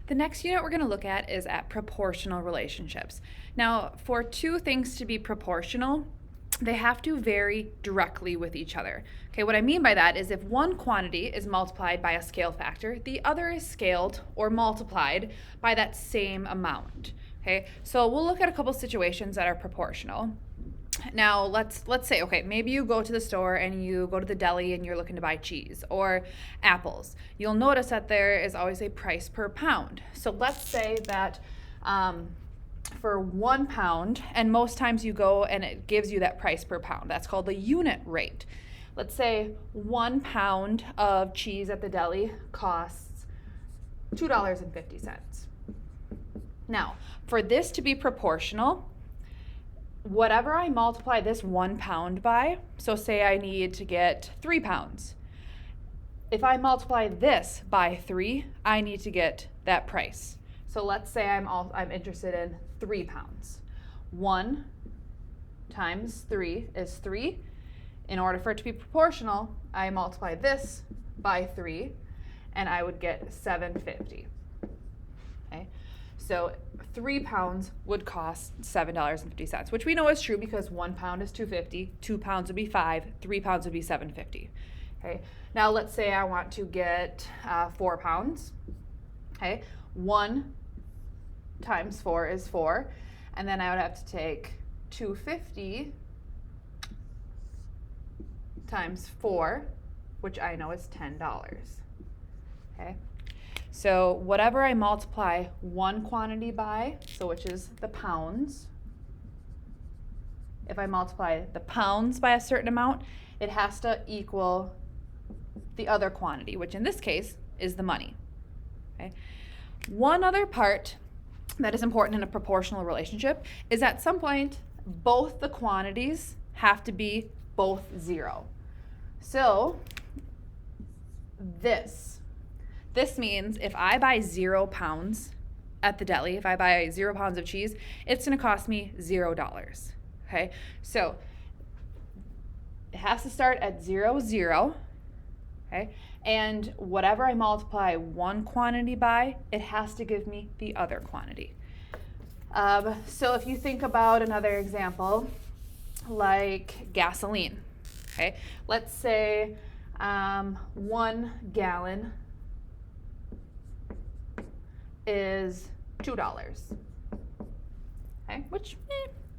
The next unit we're going to look at is at proportional relationships. Now, for two things to be proportional, they have to vary directly with each other. Okay, what I mean by that is if one quantity is multiplied by a scale factor, the other is scaled or multiplied by that same amount. Okay, so we'll look at a couple situations that are proportional. Now let's say, okay, maybe you go to the store and you go to the deli and you're looking to buy cheese or apples. You'll notice that there is always a price per pound. So let's say that for 1 pound, and most times you go and it gives you that price per pound. That's called the unit rate. Let's say 1 pound of cheese at the deli costs $2.50. Now, for this to be proportional, whatever I multiply this 1 pound by, so say I need to get 3 pounds. If I multiply this by 3, I need to get that price. So let's say I'm interested in 3 pounds. 1 times 3 is 3. In order for it to be proportional, I multiply this by 3, and I would get $7.50. Okay? So 3 pounds would cost $7.50, which we know is true because 1 pound is $2.50, 2 pounds would be $5, 3 pounds would be $7.50. Okay. Now let's say I want to get 4 pounds. Okay. 1 times 4 is 4, and then I would have to take $2.50 times 4, which I know is $10. Okay. So whatever I multiply one quantity by, so which is the pounds, if I multiply the pounds by a certain amount, it has to equal the other quantity, which in this case is the money. Okay. One other part that is important in a proportional relationship is at some point both the quantities have to be both 0. So this means if I buy 0 pounds at the deli, if I buy 0 pounds of cheese, it's going to cost me $0. Okay, so it has to start at 0, 0. Okay, and whatever I multiply one quantity by, it has to give me the other quantity. So if you think about another example, like gasoline. Okay, let's say 1 gallon is $2. Okay, which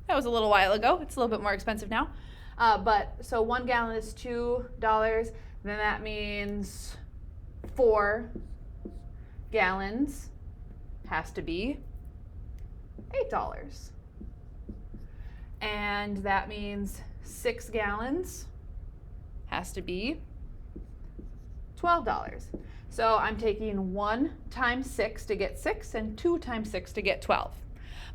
that was a little while ago. It's a little bit more expensive now. But so 1 gallon is $2. Then that means 4 gallons has to be $8. And that means 6 gallons has to be $12. So I'm taking 1 times 6 to get 6 and 2 times 6 to get 12.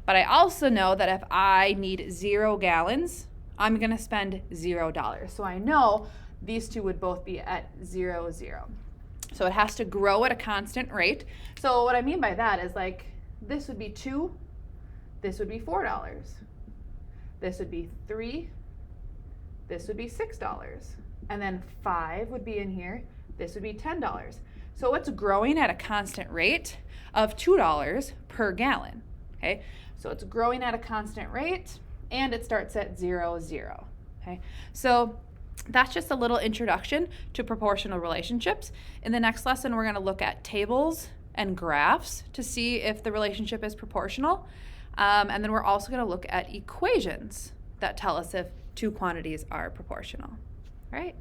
But I also know that if I need 0 gallons, I'm going to spend $0. So I know these two would both be at 0, 0. So it has to grow at a constant rate. So what I mean by that is like this would be 2, this would be $4. This would be 3, this would be $6. And then 5 would be in here, this would be $10. So it's growing at a constant rate of $2 per gallon. Okay, so it's growing at a constant rate and it starts at 0, 0. Okay, so that's just a little introduction to proportional relationships. In the next lesson, we're going to look at tables and graphs to see if the relationship is proportional. And then we're also going to look at equations that tell us if two quantities are proportional. All right.